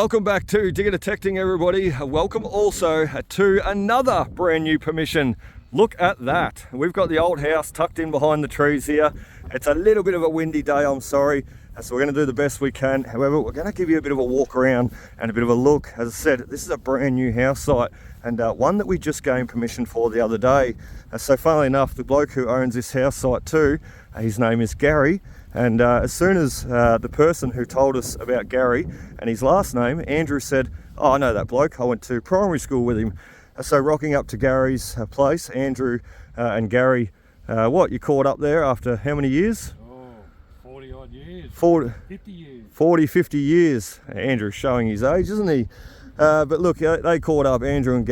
Welcome back to Digger Detecting, everybody. Welcome also to another brand new permission. Look at that. We've got the old house tucked in behind the trees here. It's a little bit of a windy day, I'm sorry. So we're going to do the best we can. However, we're going to give you a bit of a walk around and a bit of a look. As I said, this is a brand new house site and one that we just gained permission for the other day. So funnily enough, the bloke who owns this house site too, his name is Gary. And as soon as the person who told us about Gary and his last name, Andrew, said, "Oh, I know that bloke. I went to primary school with him." So rocking up to Gary's place, Andrew and Gary, what, you caught up there after how many years? 40 odd years. 50 years. 40, 50 years. Andrew's showing his age, isn't he? But look, they caught up, Andrew and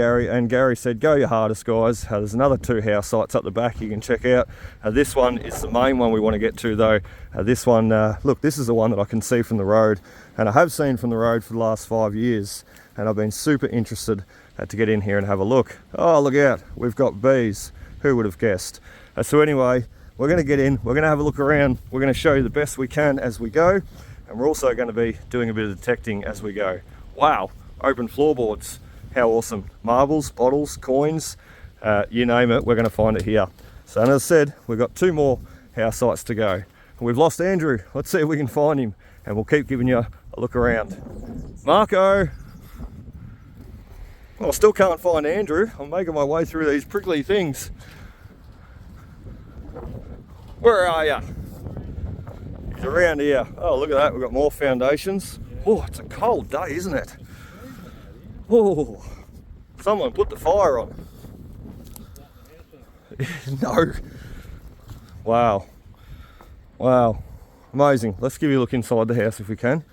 Gary said, "Go your hardest, guys." There's another 2 house sites up the back you can check out. This one is the main one we want to get to though. This one, look, this is the one that I can see from the road, and I have seen from the road for the last 5 years, and I've been super interested to get in here and have a look. Oh, look out, we've got bees. Who would have guessed? So anyway, we're going to get in, we're going to have a look around, we're going to show you the best we can as we go, and we're also going to be doing a bit of detecting as we go. Wow. Open floorboards, how awesome. Marbles, bottles, coins, you name it, we're going to find it here. So as I said, we've got 2 more house sites to go. We've lost Andrew. Let's see if we can find him, and we'll keep giving you a look around. Marco! Well, I still can't find Andrew. I'm making my way through these prickly things. Where are you? He's around here. Oh, look at that, we've got more foundations. Oh, it's a cold day, isn't it? Oh, someone put the fire on. No. Wow. Wow. Amazing. Let's give you a look inside the house if we can.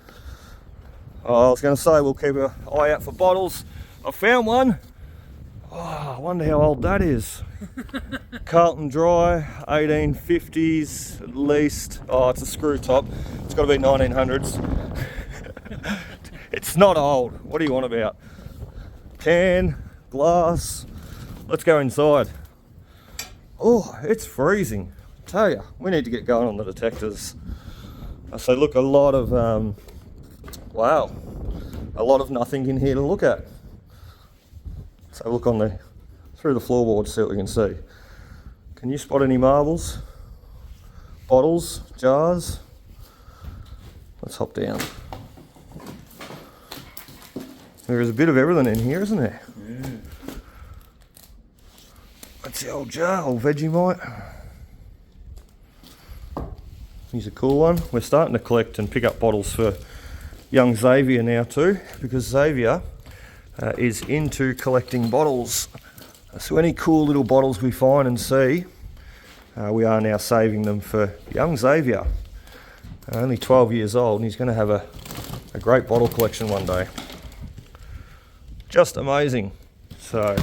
Oh, I was going to say we'll keep an eye out for bottles. I found one. Oh, I wonder how old that is. Carlton Dry, 1850s at least. Oh, it's a screw top. It's got to be 1900s. It's not old. What do you want about? Can, glass. Let's go inside. Oh, it's freezing. I tell you, we need to get going on the detectors. So look, a lot of wow, a lot of nothing in here to look at. So look on through the floorboards, see what we can see. Can you spot any marbles, bottles, jars? Let's hop down. There is a bit of everything in here, isn't there? Yeah. That's the old jar, old Vegemite. Here's a cool one. We're starting to collect and pick up bottles for young Xavier now too, because Xavier is into collecting bottles. So any cool little bottles we find and see, we are now saving them for young Xavier. Only 12 years old, and he's going to have a great bottle collection one day. Just amazing. So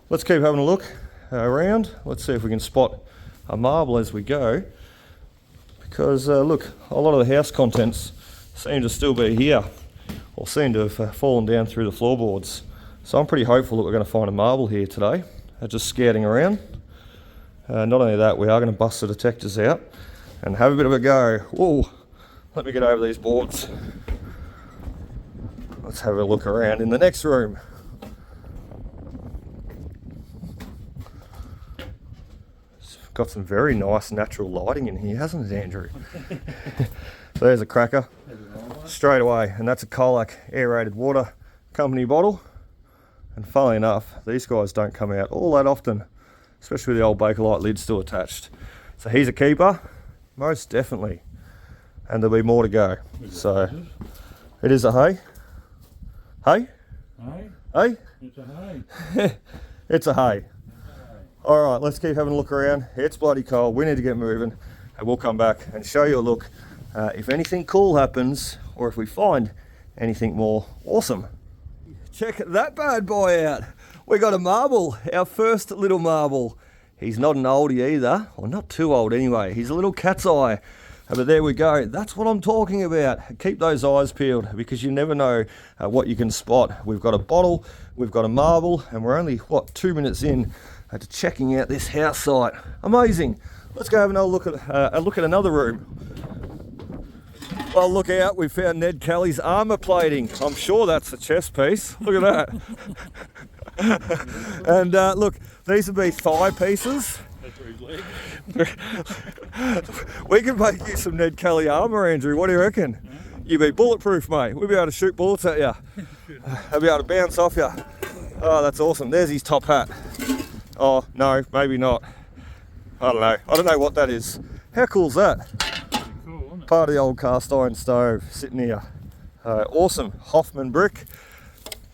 let's keep having a look around. Let's see if we can spot a marble as we go, because look, a lot of the house contents seem to still be here, or seem to have fallen down through the floorboards. So I'm pretty hopeful that we're going to find a marble here today. Just scouting around. Not only that, we are going to bust the detectors out and have a bit of a go. Whoa, let me get over these boards. Let's have a look around in the next room. Got some very nice natural lighting in here, hasn't it, Andrew? So there's a cracker straight away, and that's a Colac aerated water company bottle. And funnily enough, these guys don't come out all that often, especially with the old Bakelite lid still attached. So he's a keeper, most definitely, and there'll be more to go. So it is a hay. Hay? Hey? Hey? It's a hay. It's a hay. All right, let's keep having a look around. It's bloody cold. We need to get moving, and we'll come back and show you a look if anything cool happens, or if we find anything more awesome. Check that bad boy out. We got a marble, our first little marble. He's not an oldie either, or not too old anyway. He's a little cat's eye. But there we go. That's what I'm talking about. Keep those eyes peeled, because you never know what you can spot. We've got a bottle, we've got a marble, and we're only, what, 2 minutes in to checking out this house site. Amazing. Let's go have another look at another room. Well, look out, we found Ned Kelly's armour plating. I'm sure that's the chest piece. Look at that. And look, these would be thigh pieces. We can make you some Ned Kelly armour, Andrew. What do you reckon? You'd be bulletproof, mate. We'll be able to shoot bullets at you. They'll be able to bounce off you. Oh, that's awesome. There's his top hat. Oh, no, maybe not. I don't know. I don't know what that is. How cool's that? Cool, isn't it? Part of the old cast iron stove sitting here. Awesome. Hoffman brick.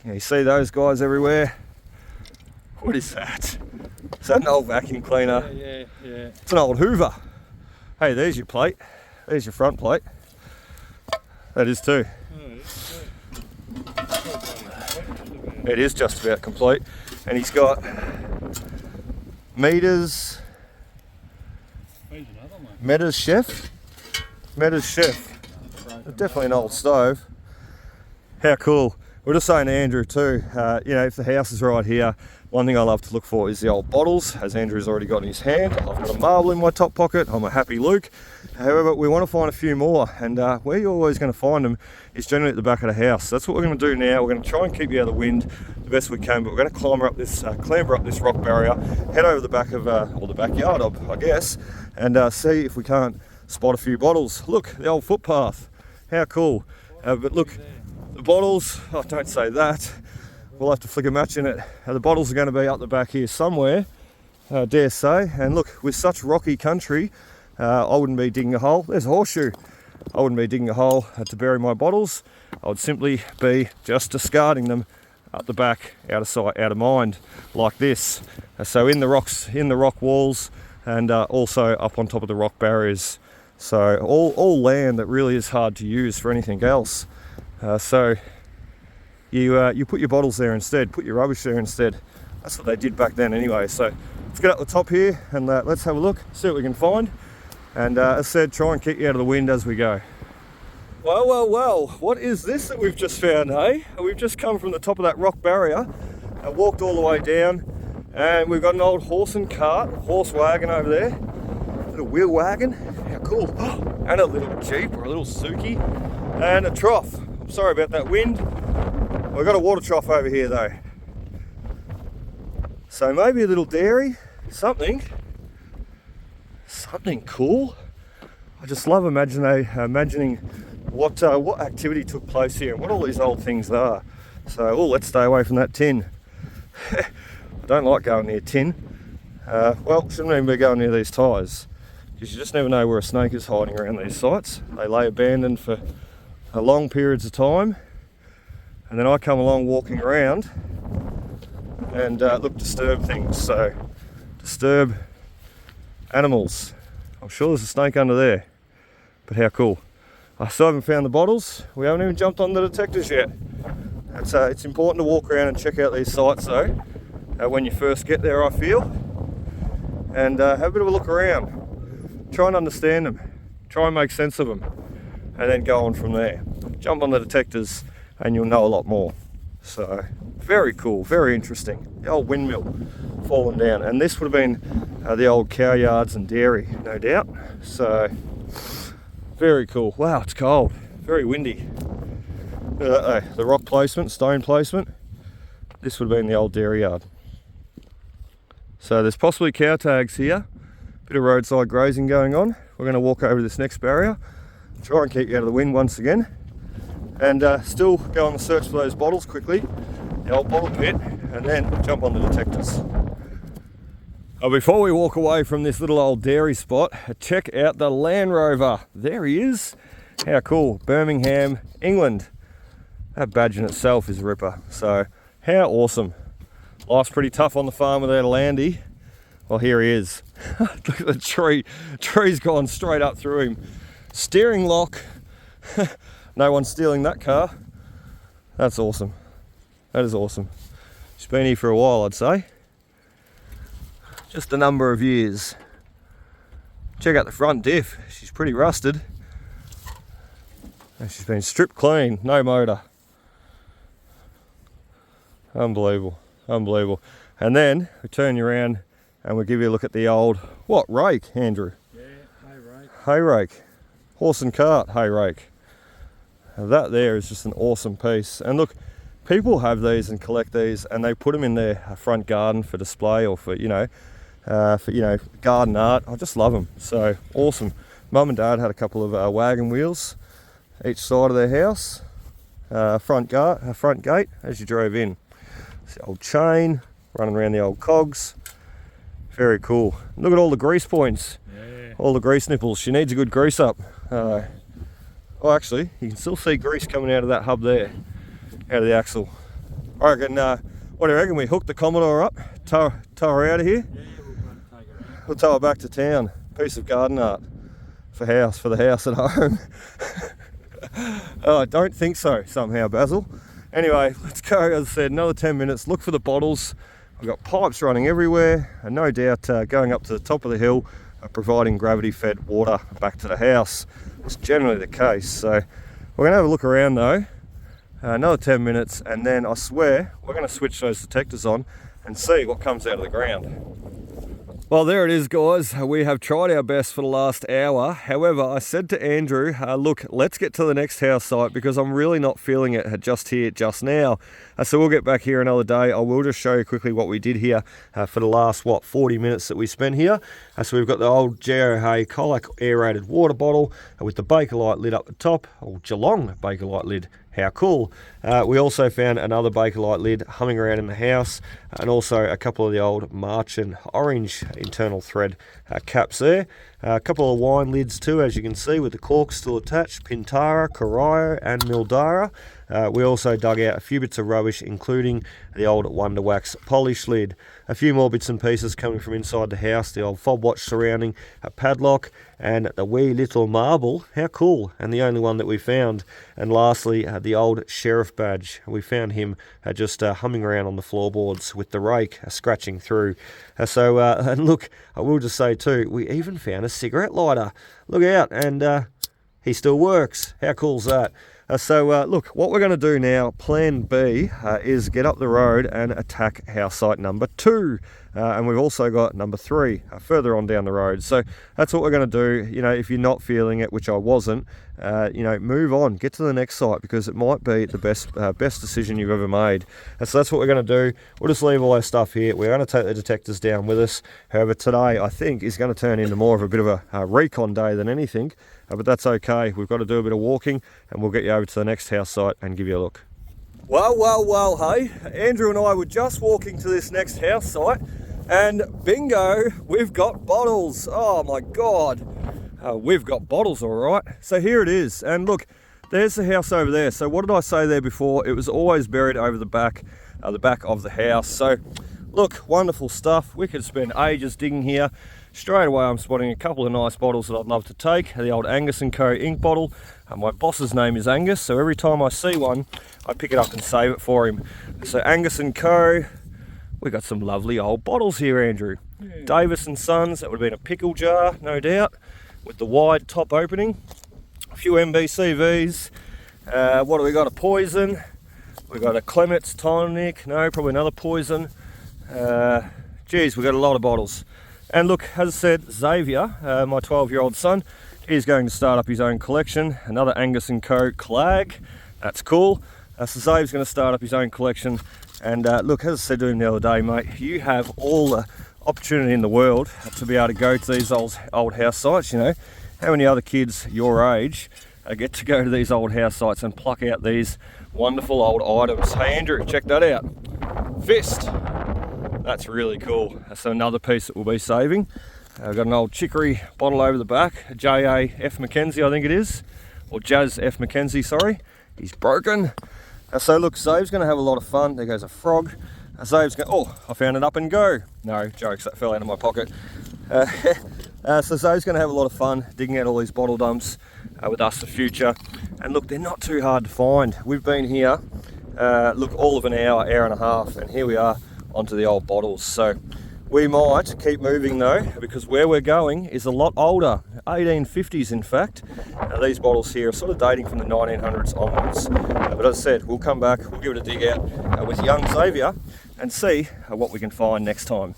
Yeah, you see those guys everywhere. What is that? Is that an old vacuum cleaner? Yeah. It's an old Hoover. Hey, there's your plate. There's your front plate. That is too. It is just about complete. And he's got meters. Metta's Chef. Metta's Chef. Definitely an old stove. How cool. We're just saying to Andrew too, you know, if the house is right here, one thing I love to look for is the old bottles, as Andrew's already got in his hand. I've got a marble in my top pocket. I'm a happy Luke. However, we want to find a few more, and where you're always going to find them is generally at the back of the house. That's what we're going to do now. We're going to try and keep you out of the wind the best we can, but we're going to clamber up this rock barrier, head over the back of, or the backyard, I guess, and see if we can't spot a few bottles. Look, the old footpath. How cool. But look, the bottles, oh, don't say that. We'll have to flick a match in it. The bottles are going to be up the back here somewhere, dare say. And look, with such rocky country, I wouldn't be digging a hole. There's a horseshoe. I wouldn't be digging a hole to bury my bottles. I would simply be just discarding them up the back, out of sight, out of mind, like this. So in the rocks, in the rock walls, and also up on top of the rock barriers. So all land that really is hard to use for anything else. So you put your bottles there instead, put your rubbish there instead. That's what they did back then anyway. So let's get up the top here and let's have a look, see what we can find. And as I said, try and keep you out of the wind as we go. Well, what is this that we've just found, hey? We've just come from the top of that rock barrier and walked all the way down, and we've got an old horse and cart, horse wagon over there, a little wheel wagon, how cool, and a little Jeep or a little Suki, and a trough. I'm sorry about that wind. We've got a water trough over here though. So maybe a little dairy, something cool. I just love imagining what activity took place here and what all these old things are. So, let's stay away from that tin. I don't like going near tin. Well, shouldn't even be going near these tyres, because you just never know where a snake is hiding around these sites. They lay abandoned for long periods of time, and then I come along walking around and look, disturb things. So, disturb animals. I'm sure there's a snake under there, but how cool. I still haven't found the bottles. We haven't even jumped on the detectors yet. It's important to walk around and check out these sites though, when you first get there, I feel, and have a bit of a look around. Try and understand them, try and make sense of them, and then go on from there. Jump on the detectors and you'll know a lot more. So, very cool, very interesting. The old windmill fallen down, and this would have been the old cow yards and dairy, no doubt. So, very cool. Wow, it's cold, very windy. The rock placement, stone placement. This would have been the old dairy yard. So there's possibly cow tags here. Bit of roadside grazing going on. We're going to walk over this next barrier, try and keep you out of the wind once again, and still go on the search for those bottles quickly, the old bottle pit, and then jump on the detectors. Before we walk away from this little old dairy spot, check out the Land Rover. There he is. How cool. Birmingham, England. That badge in itself is a ripper. So, how awesome. Life's pretty tough on the farm without a Landy. Well, here he is. Look at the tree. Tree's gone straight up through him. Steering lock. No one's stealing that car. That's awesome. That is awesome. She's been here for a while, I'd say. Just a number of years. Check out the front diff. She's pretty rusted. And she's been stripped clean. No motor. Unbelievable. Unbelievable. And then we turn you around and we'll give you a look at the old, what, rake, Andrew? Yeah, hay rake. Hay rake. Horse and cart hay rake. That there is just an awesome piece. And look, people have these and collect these, and they put them in their front garden for display, or for garden art. I just love them. So awesome. Mum and Dad had a couple of wagon wheels each side of their house, front gate as you drove in. It's the old chain running around the old cogs. Very cool. Look at all the grease points. Yeah. All the grease nipples. She needs a good grease up. Oh, actually, you can still see grease coming out of that hub there, out of the axle. I reckon, what do you reckon? We hook the Commodore up, tow her out of here? Yeah, We'll tow her back to town. Piece of garden art for the house at home. Oh, I don't think so, somehow, Basil. Anyway, let's go. As I said, another 10 minutes. Look for the bottles. We've got pipes running everywhere, and no doubt going up to the top of the hill, providing gravity-fed water back to the house. It's generally the case. So we're going to have a look around though. Another 10 minutes, and then I swear we're going to switch those detectors on and see what comes out of the ground. Well, there it is, guys. We have tried our best for the last hour. However, I said to Andrew, look, let's get to the next house site because I'm really not feeling it just here, just now. So we'll get back here another day. I will just show you quickly what we did here for the last, 40 minutes that we spent here. So we've got the old Geo Hay Colac aerated water bottle with the Bakelite lid up the top, or Geelong Bakelite lid. How cool. We also found another Bakelite lid humming around in the house, and also a couple of the old Marchen orange internal thread caps there. A couple of wine lids too, as you can see, with the corks still attached, Pintara, Corio and Mildara. We also dug out a few bits of rubbish, including the old Wonder Wax polish lid. A few more bits and pieces coming from inside the house, the old fob watch surrounding a padlock, and the wee little marble. How cool, and the only one that we found. And lastly, the old sheriff badge. We found him just humming around on the floorboards with the rake scratching through. And look, I will just say too, we even found a cigarette lighter. Look out, and he still works. How cool's that? Look, what we're going to do now, plan B, is get up the road and attack house site number 2. And we've also got number 3 further on down the road. So that's what we're going to do. You know, if you're not feeling it, which I wasn't, move on, get to the next site, because it might be the best decision you've ever made. So that's what we're going to do. We'll just leave all our stuff here. We're going to take the detectors down with us. However, today I think is going to turn into more of a bit of a recon day than anything. But that's okay. We've got to do a bit of walking, and we'll get you over to the next house site and give you a look. Well, hey, Andrew and I were just walking to this next house site, and bingo, we've got bottles. Oh my God, we've got bottles, all right. So here it is, and look, there's the house over there. So what did I say there before? It was always buried over the back of the house. So look, wonderful stuff. We could spend ages digging here. Straight away I'm spotting a couple of nice bottles that I'd love to take. The old Angus & Co ink bottle. My boss's name is Angus, so every time I see one, I pick it up and save it for him. So Angus & Co. We got some lovely old bottles here, Andrew. Yeah. Davis & Sons, that would have been a pickle jar, no doubt, with the wide top opening. A few MBCVs. What do we got? A Poison. We got a Clement's tonic. No, probably another Poison. Geez, we got a lot of bottles. And look, as I said, Xavier, my 12-year-old son, he's going to start up his own collection. Another Angus & Co Clag. That's cool. So Xavier's going to start up his own collection. And look, as I said to him the other day, mate, you have all the opportunity in the world to be able to go to these old house sites. You know, how many other kids your age get to go to these old house sites and pluck out these wonderful old items? Hey Andrew, check that out. Fist. That's really cool. That's another piece that we'll be saving. I've got an old chicory bottle over the back, a J.A.F. Mackenzie, I think it is, or Jazz F. Mackenzie, sorry. He's broken. So look, Zave's going to have a lot of fun. There goes a frog. Zave's going, oh, I found an up and go. No, jokes, that fell out of my pocket. So Zave's going to have a lot of fun digging out all these bottle dumps with us for future. And look, they're not too hard to find. We've been here, look, all of an hour and a half, and here we are onto the old bottles. So we might keep moving though, because where we're going is a lot older, 1850s in fact. These bottles here are sort of dating from the 1900s onwards. But as I said, we'll come back, we'll give it a dig out with young Xavier and see what we can find next time.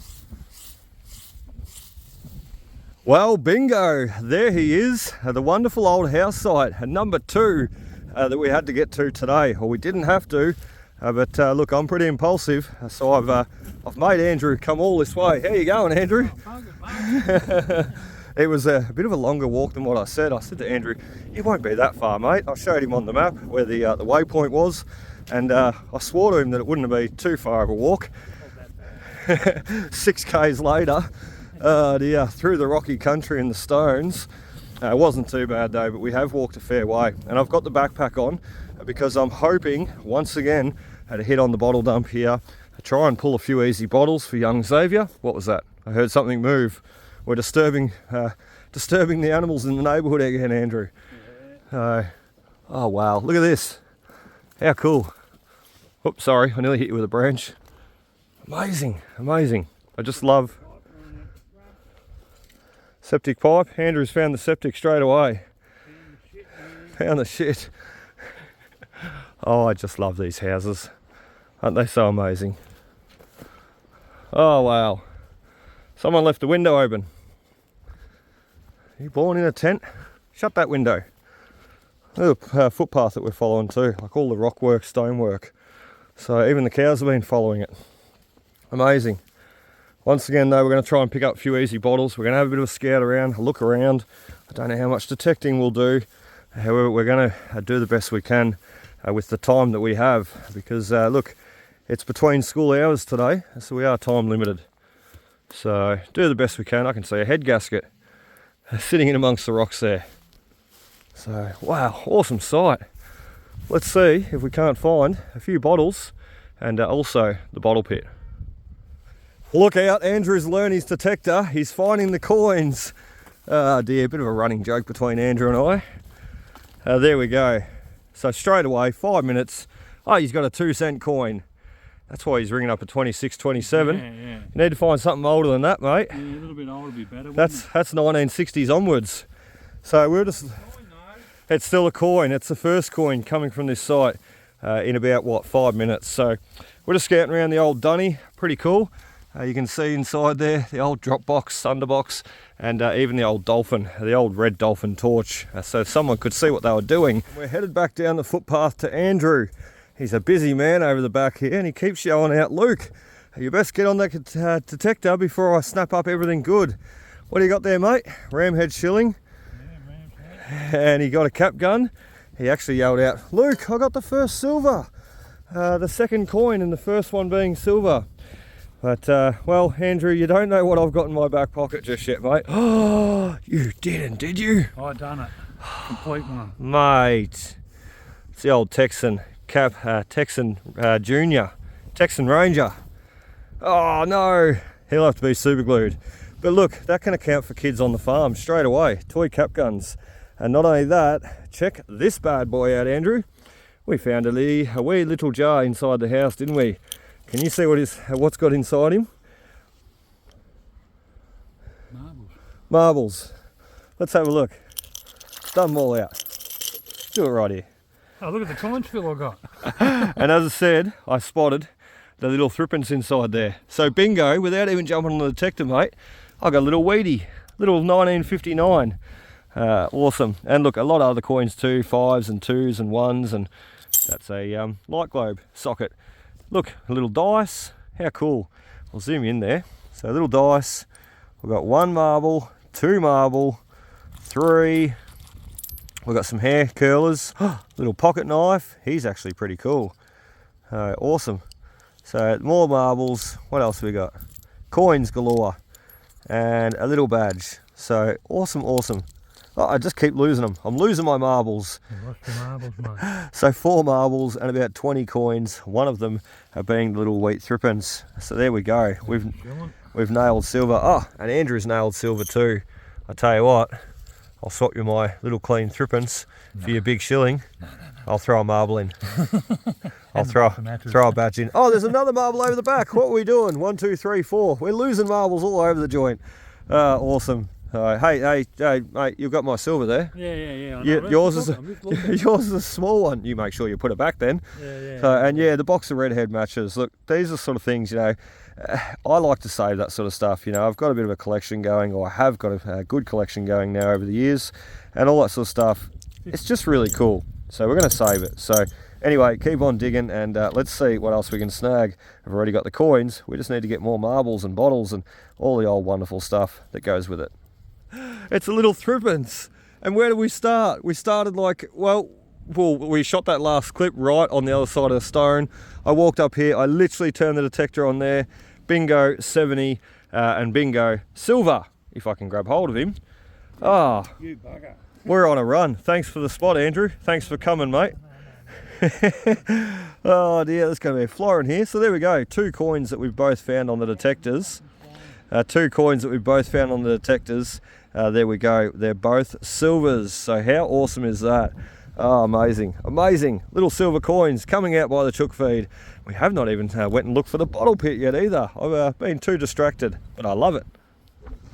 Well, bingo, there he is, the wonderful old house site, number 2. that we had to get to today, or we didn't have to, but look, I'm pretty impulsive, so I've made Andrew come all this way. How you going, Andrew? It was a bit of a longer walk than what I said. I said to Andrew, it won't be that far, mate. I showed him on the map where the waypoint was, and I swore to him that it wouldn't be too far of a walk. 6 k's later, through the rocky country and the stones. It wasn't too bad though, but we have walked a fair way, and I've got the backpack on because I'm hoping once again to hit on the bottle dump here, try and pull a few easy bottles for young Xavier. What was that? I heard something move. We're disturbing the animals in the neighbourhood again, Andrew. Oh wow, look at this. How cool. Oops, sorry, I nearly hit you with a branch. Amazing, amazing. I just love septic pipe. Andrew's found the septic straight away. Found the shit. Oh, I just love these houses. Aren't they so amazing? Oh wow. Someone left the window open. Are you born in a tent? Shut that window. Look at the footpath that we're following too, like all the rock work, stonework. So even the cows have been following it. Amazing. Once again though, we're going to try and pick up a few easy bottles. We're going to have a bit of a scout around, a look around. I don't know how much detecting we'll do. However, we're going to do the best we can with the time that we have. Because look, it's between school hours today, so we are time limited. So do the best we can. I can see a head gasket sitting in amongst the rocks there. So wow, awesome sight. Let's see if we can't find a few bottles and also the bottle pit. Look out, Andrew's learned his detector. He's finding the coins. Oh dear, bit of a running joke between Andrew and I. There we go. So straight away, 5 minutes. Oh, he's got a 2-cent coin. That's why he's ringing up a 26, 27. Yeah. You need to find something older than that, mate. Yeah, a little bit older would be better. That's 1960s onwards. So we're just... It's still a coin. It's the first coin coming from this site in about, what, 5 minutes. So we're just scouting around the old dunny. Pretty cool. You can see inside there the old drop box, thunderbox, and even the old dolphin, the old red dolphin torch. So someone could see what they were doing. We're headed back down the footpath to Andrew. He's a busy man over the back here, and he keeps showing out, Luke, you best get on that detector before I snap up everything good. What do you got there, mate? Ramhead shilling. Yeah, ramhead. And he got a cap gun. He actually yelled out, Luke, I got the first silver. The second coin and the first one being silver. But, well, Andrew, you don't know what I've got in my back pocket just yet, mate. Oh, you didn't, did you? I done it. Complete one. Mate, it's the old Texan Junior, Texan Ranger. Oh no, he'll have to be super glued. But look, that can account for kids on the farm straight away. Toy cap guns. And not only that, check this bad boy out, Andrew. We found a wee little jar inside the house, didn't we? Can you see what's got inside him? Marbles. Marbles. Let's have a look. Dump them all out. Do it right here. Oh, look at the coin spill I got. And as I said, I spotted the little threepence inside there. So bingo, without even jumping on the detector, mate, I got a little weedy, little 1959. Awesome. And look, a lot of other coins too, 5s and 2s and 1s, and that's a light globe socket. Look, a little dice. How cool. I'll zoom in there. So a little dice. We've got 1 marble, 2 marble, 3. We've got some hair curlers. Little pocket knife. He's actually pretty cool. Awesome. So more marbles. What else have we got? Coins galore. And a little badge. So awesome, awesome. Oh, I just keep losing them. I'm losing my marbles. You lost your marbles, mate. So 4 marbles and about 20 coins. One of them being the little wheat threepence. So there we go. We've nailed silver. Oh, and Andrew's nailed silver too. I tell you what, I'll swap you my little clean threepence for your big shilling. No. I'll throw a marble in. I'll throw a badge in. Oh, there's another marble over the back. What are we doing? 1, 2, 3, 4. We're losing marbles all over the joint. Awesome. Hey, mate, you've got my silver there. Yeah. Yours is a small one. You make sure you put it back then. Yeah. And yeah, the box of redhead matches. Look, these are sort of things, you know, I like to save that sort of stuff. You know, I've got a bit of a collection going, or I have got a good collection going now over the years, and all that sort of stuff. It's just really cool. So we're going to save it. So anyway, keep on digging, and let's see what else we can snag. We've already got the coins. We just need to get more marbles and bottles and all the old wonderful stuff that goes with it. It's a little thrippence. And where did we start? We started like, well, we shot that last clip right on the other side of the stone. I walked up here, I literally turned the detector on there. Bingo 70 and bingo silver, if I can grab hold of him. Ah, oh, You bugger. we're on a run. Thanks for the spot, Andrew. Thanks for coming, mate. Oh dear, there's going to be a florin here. So there we go, 2 coins that we've both found on the detectors. 2 coins that we've both found on the detectors. There we go, they're both silvers. So how awesome is that? Oh, amazing, amazing. Little silver coins coming out by the chook feed. We have not even went and looked for the bottle pit yet either. I've been too distracted, but I love it.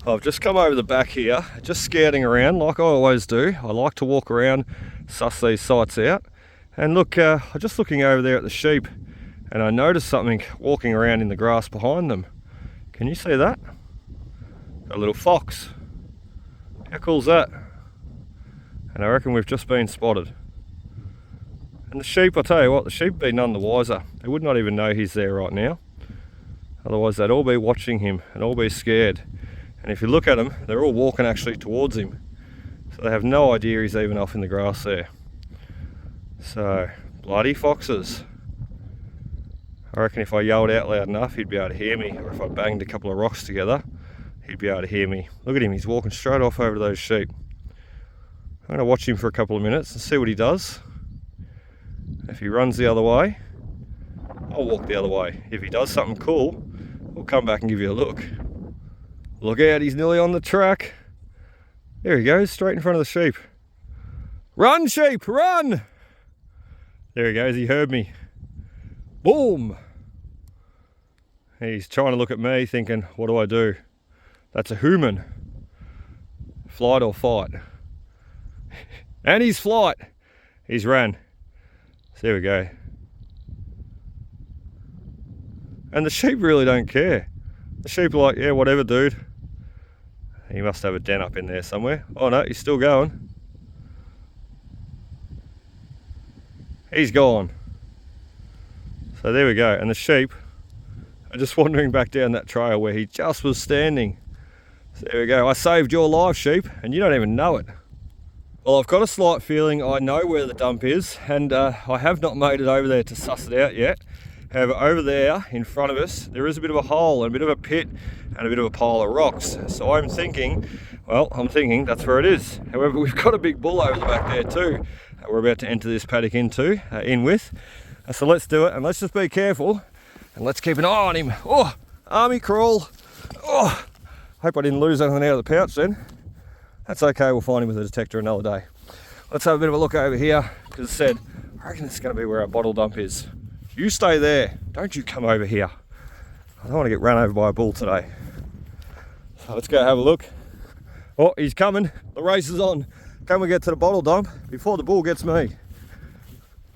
I've just come over the back here, just scouting around like I always do. I like to walk around, suss these sites out. And look, I'm just looking over there at the sheep, and I noticed something walking around in the grass behind them. Can you see that? A little fox. How cool is that? And I reckon we've just been spotted. And the sheep, I tell you what, the sheep would be none the wiser. They would not even know he's there right now. Otherwise they'd all be watching him and all be scared. And if you look at them, they're all walking actually towards him. So they have no idea he's even off in the grass there. So, bloody foxes. I reckon if I yelled out loud enough, he'd be able to hear me. Or if I banged a couple of rocks together, he'd be able to hear me. Look at him, he's walking straight off over to those sheep. I'm going to watch him for a couple of minutes and see what he does. If he runs the other way, I'll walk the other way. If he does something cool, we'll come back and give you a look. Look out, he's nearly on the track. There he goes, straight in front of the sheep. Run, sheep, run! There he goes, he heard me. Boom! He's trying to look at me thinking, what do I do? That's a human. Flight or fight. And he's flight. He's ran. So there we go. And the sheep really don't care. The sheep are like, yeah, whatever, dude. He must have a den up in there somewhere. Oh no, he's still going. He's gone. So there we go. And the sheep are just wandering back down that trail where he just was standing. So there we go. I saved your life, sheep, and you don't even know it. Well, I've got a slight feeling I know where the dump is, and I have not made it over there to suss it out yet. However, over there in front of us, there is a bit of a hole and a bit of a pit and a bit of a pile of rocks. So I'm thinking that's where it is. However, we've got a big bull over the back there too. We're about to enter this paddock in with. So let's do it, and let's just be careful, and let's keep an eye on him. Oh, army crawl. Oh, hope I didn't lose anything out of the pouch then. That's okay, we'll find him with a detector another day. Let's have a bit of a look over here, because I said, I reckon it's going to be where our bottle dump is. You stay there, don't you come over here. I don't want to get run over by a bull today. So let's go have a look. Oh, he's coming, the race is on. Can we get to the bottle dump before the bull gets me?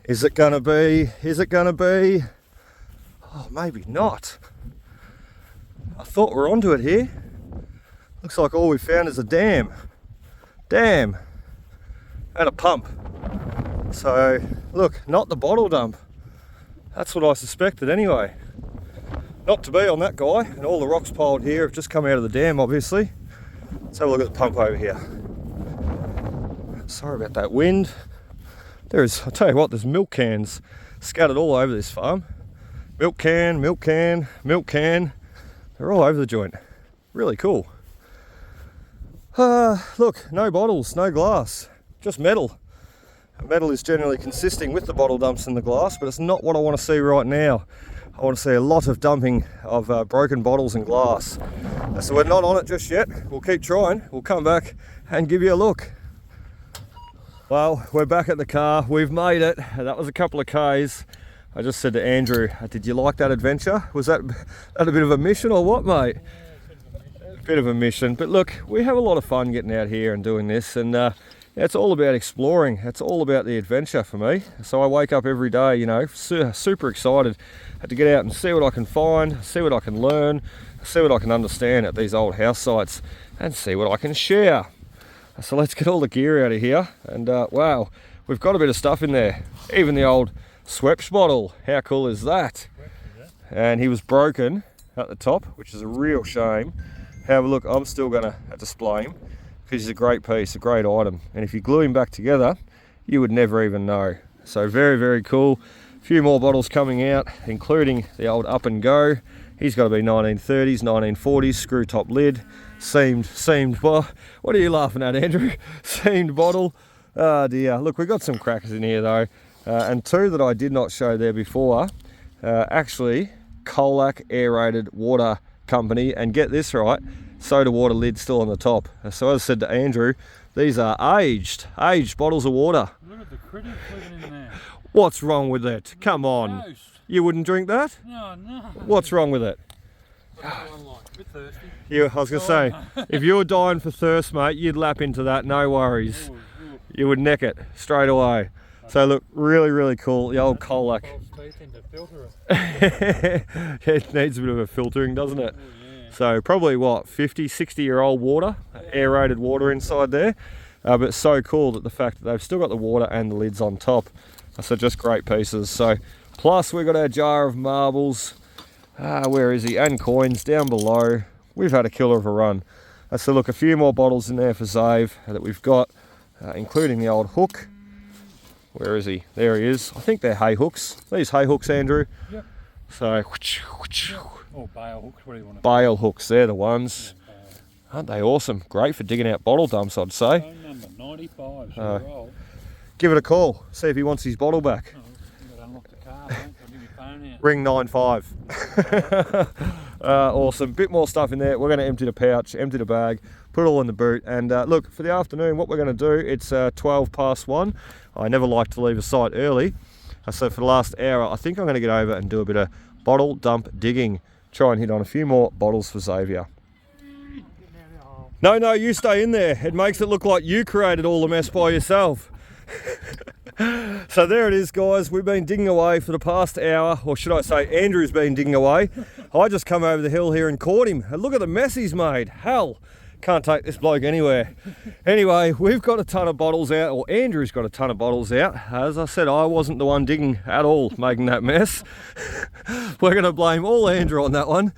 Is it going to be? Oh, maybe not. I thought we're onto it here. Looks like all we found is a dam. And a pump. So look, not the bottle dump. That's what I suspected anyway. Not to be on that guy, and all the rocks piled here have just come out of the dam obviously. Let's have a look at the pump over here. Sorry about that wind. I'll tell you what, there's milk cans scattered all over this farm. Milk can. They're all over the joint. Really cool. Look, no bottles, no glass, just metal. Metal is generally consisting with the bottle dumps and the glass, but it's not what I want to see right now. I want to see a lot of dumping of broken bottles and glass. So we're not on it just yet. We'll keep trying. We'll come back and give you a look. Well, we're back at the car. We've made it. That was a couple of Ks. I just said to Andrew, did you like that adventure? Was that a bit of a mission or what, mate? Bit of a mission, but look, we have a lot of fun getting out here and doing this, and it's all about exploring. It's all about the adventure for me. So I wake up every day, you know, super excited to get out and see what I can find, see what I can learn, see what I can understand at these old house sites, and see what I can share. So let's get all the gear out of here, and wow, we've got a bit of stuff in there. Even the old Swepsch bottle. How cool is that? And he was broken at the top, which is a real shame. However, look, I'm still going to display him because he's a great piece, a great item. And if you glue him back together, you would never even know. So very, very cool. A few more bottles coming out, including the old Up and Go. He's got to be 1930s, 1940s, screw top lid, seamed, well, what are you laughing at, Andrew? Seamed bottle. Oh dear. Look, we've got some crackers in here though. And two that I did not show there before, actually Colac aerated water company, and get this right, soda water lid still on the top. So as I said to Andrew, these are aged bottles of water. Look at the critters living in there. What's wrong with it? Come on. Ghost. You wouldn't drink that? No. What's wrong with it? A bit thirsty. I was going to say, if you were dying for thirst, mate, you'd lap into that, no worries. You would neck it straight away. So look, really, really cool. The old Colac. It needs a bit of a filtering, doesn't it? So probably what, 50, 60-year-old water, aerated water inside there. But so cool that the fact that they've still got the water and the lids on top. So just great pieces. So plus we've got our jar of marbles. Where is he? And coins down below. We've had a killer of a run. So look, a few more bottles in there for Zave that we've got, including the old hook. Where is he? There he is. I think they're hay hooks. These hay hooks, Andrew. Yep. So, Yep. Or bale hooks, what do you want to bale hooks, they're the ones. Aren't they awesome? Great for digging out bottle dumps, I'd say. Phone number 95, so roll. Give it a call. See if he wants his bottle back. Oh, you've got to unlock the car, mate. I'll give your phone out. Ring 95. Awesome. Bit more stuff in there. We're going to empty the pouch, empty the bag, put it all in the boot. And look, for the afternoon, what we're going to do, it's 12 past 1. I never like to leave a site early. So for the last hour, I think I'm going to get over and do a bit of bottle dump digging. Try and hit on a few more bottles for Xavier. No, you stay in there. It makes it look like you created all the mess by yourself. So there it is, guys. We've been digging away for the past hour, or should I say Andrew's been digging away. I just come over the hill here and caught him. And look at the mess he's made. Hell, can't take this bloke anywhere. Anyway, we've got a ton of bottles out, or Andrew's got a ton of bottles out. As I said, I wasn't the one digging at all, making that mess. We're going to blame all Andrew on that one.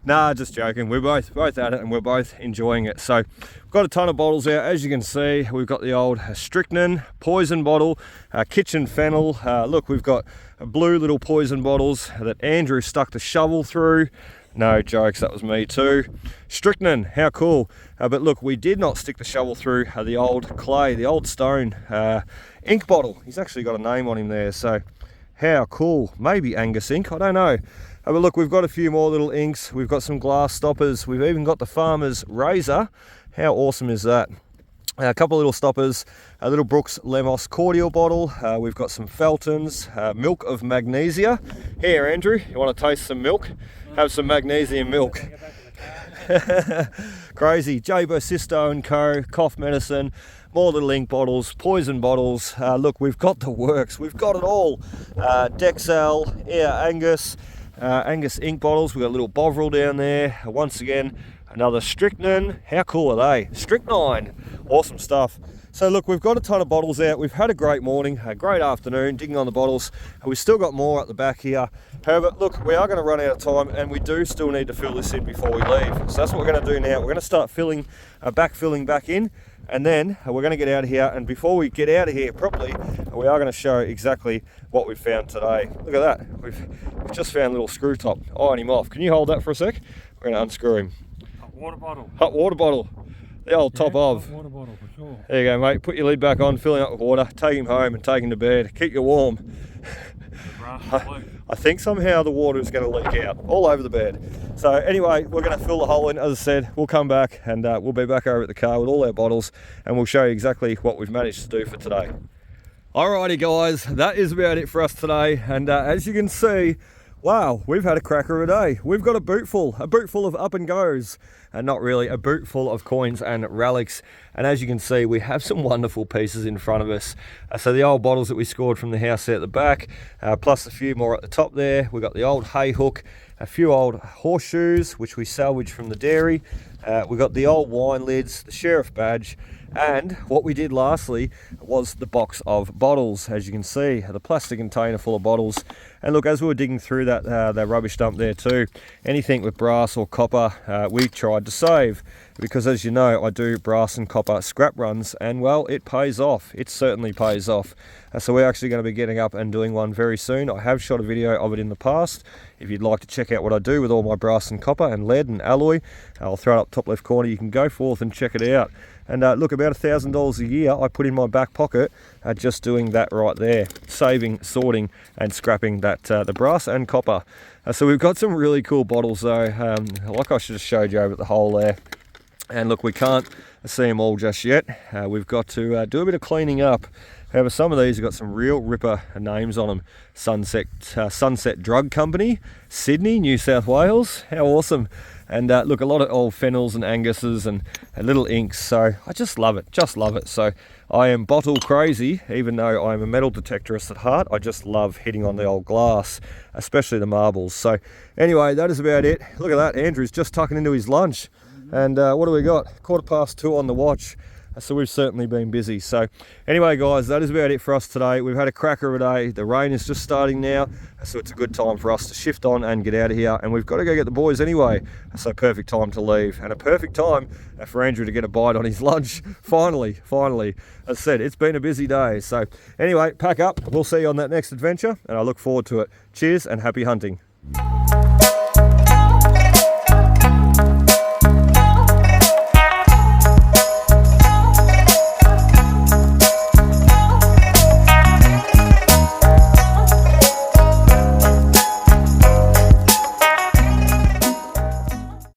Nah, just joking. We're both at it and we're both enjoying it. So we've got a ton of bottles out. As you can see, we've got the old strychnine poison bottle, kitchen fennel. Look, we've got blue little poison bottles that Andrew stuck the shovel through. No jokes, that was me too. Strychnine, how cool. But look, we did not stick the shovel through the old clay, the old stone ink bottle. He's actually got a name on him there, so how cool. Maybe Angus ink, I don't know. But look, we've got a few more little inks. We've got some glass stoppers. We've even got the farmer's razor. How awesome is that? A couple of little stoppers, a little Brooks Lemos cordial bottle. We've got some Feltons, milk of magnesia. Here, Andrew, you want to taste some milk? Have some magnesium milk. Crazy. Jabo Sisto and Co, cough medicine, more little ink bottles, poison bottles. Look, we've got the works. We've got it all. Dexel, Angus ink bottles. We've got a little Bovril down there. Once again, another strychnine. How cool are they? Strychnine. Awesome stuff. So look, we've got a ton of bottles out. We've had a great morning, a great afternoon digging on the bottles, and we've still got more at the back here. However, look, we are going to run out of time, and we do still need to fill this in before we leave. So that's what we're going to do now. We're going to start backfilling back in, and then we're going to get out of here. And before we get out of here properly, we are going to show exactly what we've found today. Look at that. We've just found a little screw top. Iron him off. Can you hold that for a sec? We're going to unscrew him. Hot water bottle. Hot water bottle. The old top of. Hot water bottle for sure. There you go, mate. Put your lid back on, filling up with water. Take him home and take him to bed. Keep you warm. I think somehow the water is going to leak out all over the bed. So anyway, we're going to fill the hole in. As I said, we'll come back and we'll be back over at the car with all our bottles, and we'll show you exactly what we've managed to do for today. Alrighty guys, that is about it for us today. And as you can see, wow, we've had a cracker of a day. We've got a boot full of up and goes, and not really, a boot full of coins and relics. And as you can see, we have some wonderful pieces in front of us. So the old bottles that we scored from the house out the back, plus a few more at the top there. We've got the old hay hook, a few old horseshoes, which we salvaged from the dairy. We've got the old wine lids, the sheriff badge, And what we did lastly was the box of bottles. As you can see, the plastic container full of bottles. And look, as we were digging through that rubbish dump there too, anything with brass or copper we tried to save, because as you know, I do brass and copper scrap runs, and well, it pays off. It certainly pays off. So we're actually going to be getting up and doing one very soon. I have shot a video of it in the past. If you'd like to check out what I do with all my brass and copper and lead and alloy, I'll throw it up top left corner. You can go forth and check it out. And look, about $1,000 a year I put in my back pocket just doing that right there, saving, sorting and scrapping that the brass and copper. So we've got some really cool bottles though, like I should have showed you over at the hole there. And look, we can't see them all just yet. We've got to do a bit of cleaning up. However, some of these have got some real ripper names on them. Sunset Drug Company, Sydney, New South Wales. How awesome. And look, a lot of old Fennels and Anguses and little inks. So I just love it, just love it. So I am bottle crazy, even though I'm a metal detectorist at heart. I just love hitting on the old glass, especially the marbles. So anyway, that is about it. Look at that, Andrew's just tucking into his lunch. And what do we got? 2:15 on the watch. So we've certainly been busy. So anyway, guys, that is about it for us today. We've had a cracker of a day. The rain is just starting now, so it's a good time for us to shift on and get out of here. And we've got to go get the boys anyway, so perfect time to leave, and a perfect time for Andrew to get a bite on his lunch. Finally. As I said, it's been a busy day. So anyway, pack up. We'll see you on that next adventure, and I look forward to it. Cheers and happy hunting.